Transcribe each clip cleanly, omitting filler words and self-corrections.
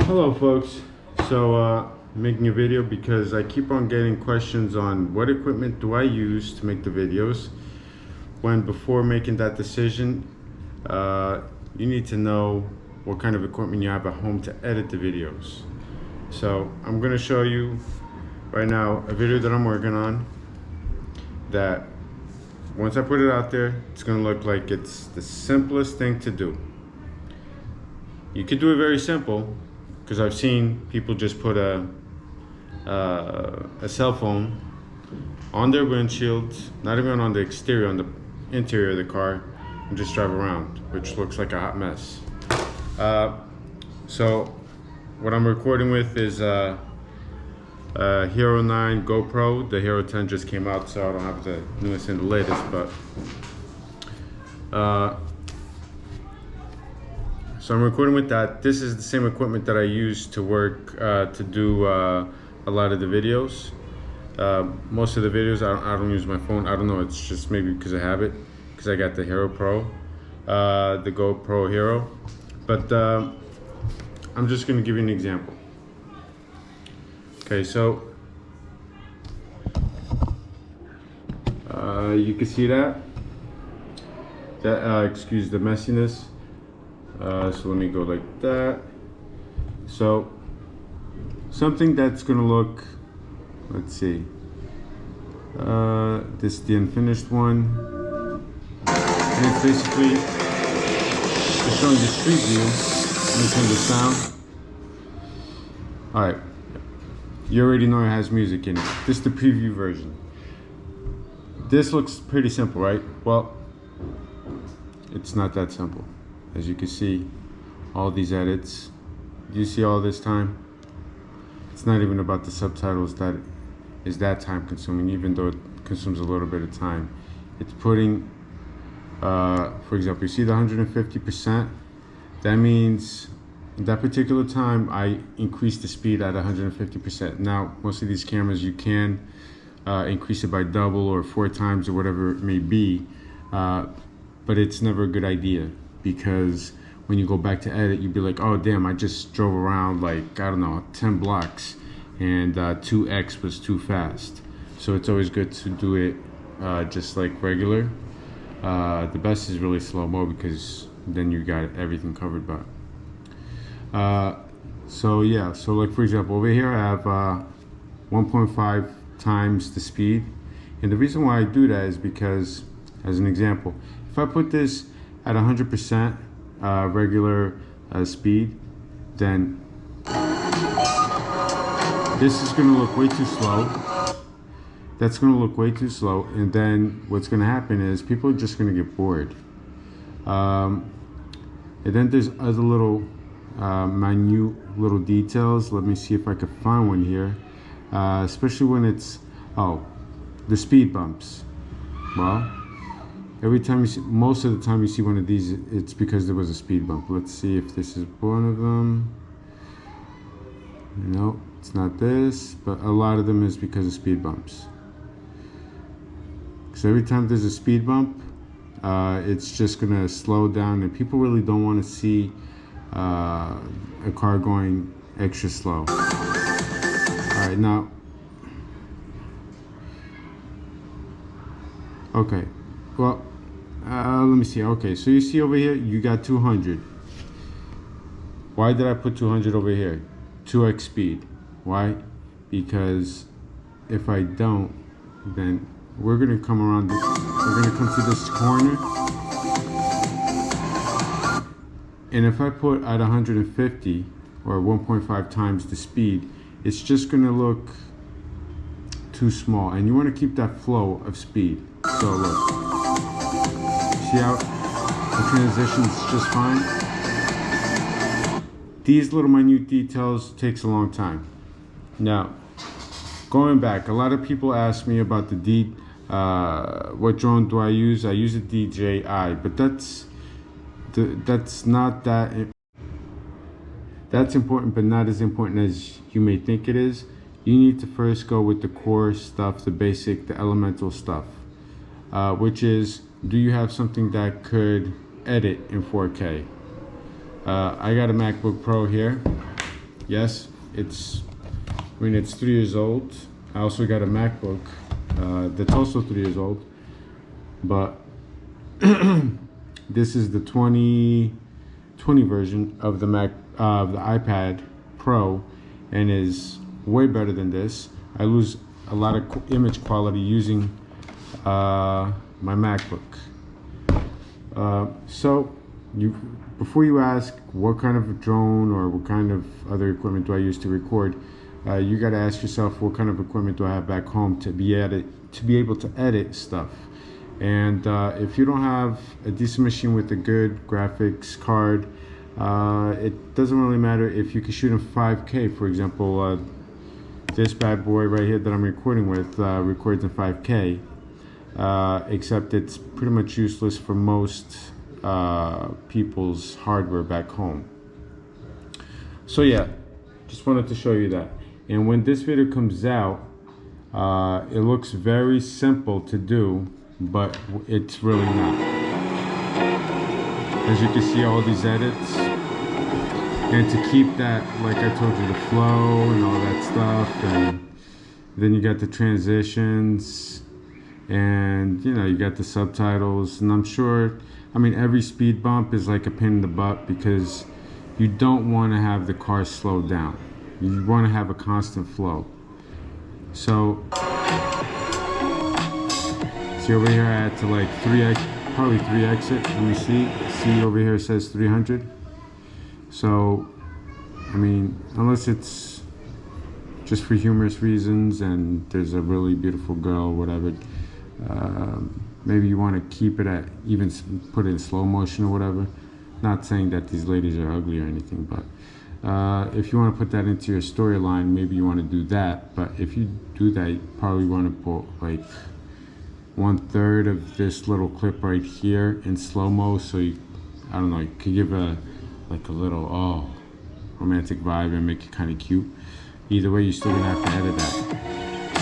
Hello folks, so making a video because I keep on getting questions on what equipment do I use to make the videos. When before making that decision, you need to know what kind of equipment you have at home to edit the videos. So I'm going to show you right now a video that I'm working on that once I put it out there, it's going to look like it's the simplest thing to do. You could do it very simple, because I've seen people just put a cell phone on their windshield, not even on the exterior, on the interior of the car, and just drive around, which looks like a hot mess. So what I'm recording with is a Hero 9 GoPro. The Hero 10 just came out, so I don't have the newest and the latest, but so I'm recording with that. This is the same equipment that I use to work, to do a lot of the videos. Most of the videos, I don't use my phone. I don't know, it's just maybe because I have it, because I got the Hero Pro, the GoPro Hero. But I'm just gonna give you an example. Okay, so you can see that, excuse the messiness. So let me go like that. So something that's gonna look, let's see, this is the unfinished one, and it's basically just showing the street view. Let me turn this down. All right, you already know it has music in it. This is the preview version. This looks pretty simple, right? Well, it's not that simple. As you can see, all these edits, do you see all this time? It's not even about the subtitles that is that time consuming, even though it consumes a little bit of time. It's putting, for example, you see the 150%? That means that particular time I increased the speed at 150%. Now, most of these cameras, you can increase it by double or 4 times or whatever it may be, but it's never a good idea. Because when you go back to edit, you'd be like, oh damn, I just drove around like, I don't know, 10 blocks and 2x was too fast. So it's always good to do it just like regular. The best is really slow-mo, because then you got everything covered. But so yeah, so like for example, over here I have 1.5 times the speed. And the reason why I do that is because, as an example, if I put this at 100% regular speed, then this is going to look way too slow. That's going to look way too slow, and then what's going to happen is people are just going to get bored. And then there's other little minute little details. Let me see if I can find one here, especially when it's the speed bumps. Well, every time you see, most of the time you see one of these, it's because there was a speed bump. Let's see if this is one of them. No, it's not this, but a lot of them is because of speed bumps. So every time there's a speed bump, it's just gonna slow down, and people really don't want to see a car going extra slow. All right, now, okay. Well, let me see. Okay, so you see over here, you got 200. Why did I put 200 over here? 2x speed. Why? Because if I don't, then we're gonna come around. We're gonna come to this corner, and if I put at 150 or 1.5 times the speed, it's just gonna look too small, and you want to keep that flow of speed. So look. See how the transition's just fine? These little minute details takes a long time. Now, going back, a lot of people ask me about the what drone do I use? I use a DJI, but that's not that. That's important, but not as important as you may think it is. You need to first go with the core stuff, the basic, the elemental stuff, which is, do you have something that could edit in 4K? I got a MacBook Pro here. yes, it's 3 years old. I also got a MacBook that's also 3 years old, but this is the 2020 version of the the iPad Pro, and is way better than this. I lose a lot of image quality using my MacBook. So before you ask what kind of drone or what kind of other equipment do I use to record, you got to ask yourself, what kind of equipment do I have back home to be able to edit stuff. And if you don't have a decent machine with a good graphics card, it doesn't really matter if you can shoot in 5K. For example, this bad boy right here that I'm recording with records in 5K, except it's pretty much useless for most people's hardware back home. So yeah, just wanted to show you that. And when this video comes out, it looks very simple to do, but it's really not. As you can see, all these edits, and to keep that, like I told you, the flow and all that stuff, and then you got the transitions, and you know, you got the subtitles, and I'm sure, I mean, every speed bump is like a pain in the butt because you don't want to have the car slow down. You want to have a constant flow. So see over here, I had to like probably 3x it. Let me see over here it says 300. So I mean, unless it's just for humorous reasons and there's a really beautiful girl, whatever, maybe you want to keep it at, even put it in slow motion or whatever. Not saying that these ladies are ugly or anything, but if you want to put that into your storyline, maybe you want to do that. But if you do that, you probably want to put like 1/3 of this little clip right here in slow-mo, so you, I don't know, you could give a little romantic vibe and make it kind of cute. Either way, you're still gonna have to edit that.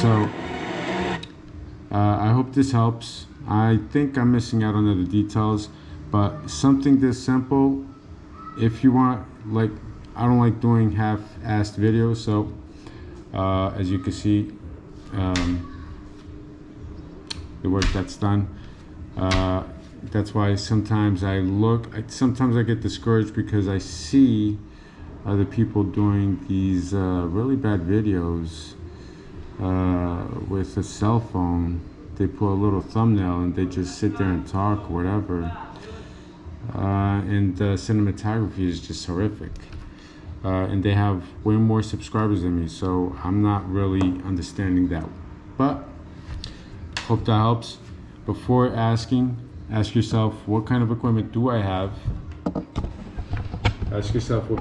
So I hope this helps. I think I'm missing out on other details, but something this simple, if you want, like, I don't like doing half-assed videos, so as you can see, the work that's done. That's why sometimes I get discouraged because I see other people doing these really bad videos with a cell phone. They put a little thumbnail and they just sit there and talk or whatever. And the cinematography is just horrific. And they have way more subscribers than me, so I'm not really understanding that. But hope that helps. Before asking, ask yourself, what kind of equipment do I have? Ask yourself what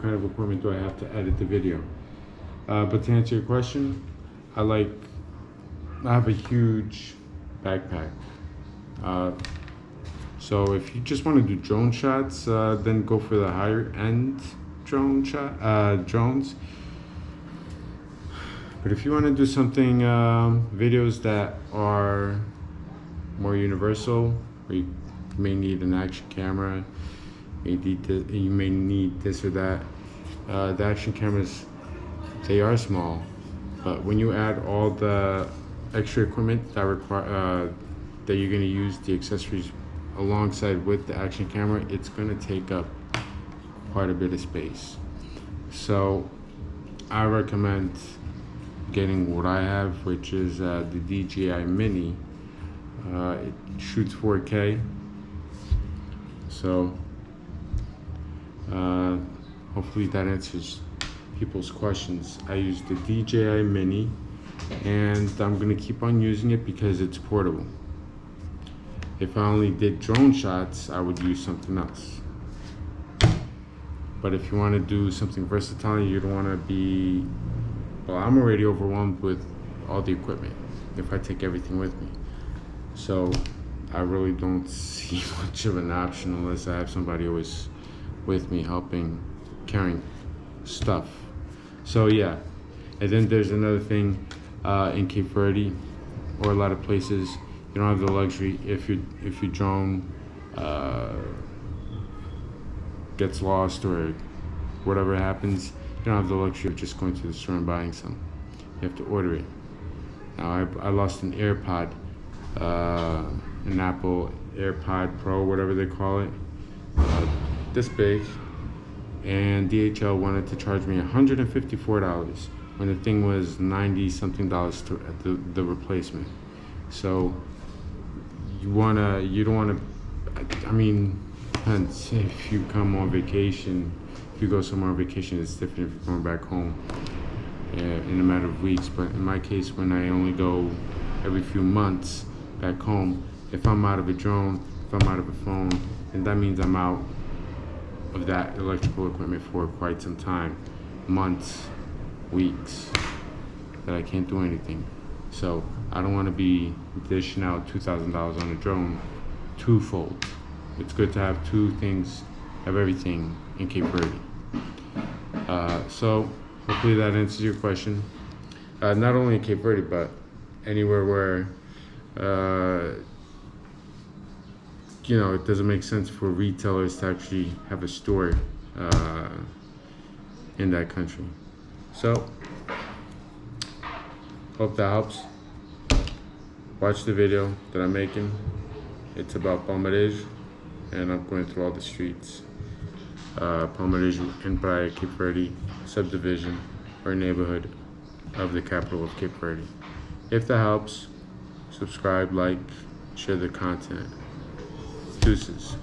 kind of equipment do I have to edit the video. But to answer your question, I have a huge backpack. So if you just want to do drone shots, then go for the higher end drones. But if you want to do something, videos that are more universal, where you may need an action camera, you may need this or that. The action cameras, they are small, but when you add all the extra equipment that you're going to use, the accessories alongside with the action camera, it's going to take up quite a bit of space. So I recommend getting what I have, which is the DJI Mini. It shoots 4K, so hopefully that answers people's questions. I use the DJI Mini, and I'm gonna keep on using it because it's portable. If I only did drone shots, I would use something else. But if you want to do something versatile, you don't want to be, well, I'm already overwhelmed with all the equipment if I take everything with me. So I really don't see much of an option unless I have somebody always with me helping, carrying stuff. So yeah, and then there's another thing, in Cape Verde or a lot of places, you don't have the luxury, if you drone, gets lost or whatever happens, you don't have the luxury of just going to the store and buying some. You have to order it. Now I lost an AirPod, an Apple AirPod Pro, whatever they call it, this big, and DHL wanted to charge me $154 when the thing was $90 something to the replacement. So you don't wanna. I mean, depends if you come on vacation. If you go somewhere on vacation, it's different if you're going back home in a matter of weeks. But in my case, when I only go every few months back home, if I'm out of a drone, if I'm out of a phone, then that means I'm out of that electrical equipment for quite some time, months, weeks, that I can't do anything. So I don't want to be dishing out $2,000 on a drone twofold. It's good to have two things, have everything in Cape Verde. So hopefully that answers your question. Not only in Cape Verde, but anywhere where it doesn't make sense for retailers to actually have a store in that country. So hope that helps. Watch the video that I'm making. It's about Palmarejo, and I'm going through all the streets. Palmarejo and Praia, Cape Verde, subdivision or neighborhood of the capital of Cape Verde. If that helps, subscribe, like, share the content. Deuces.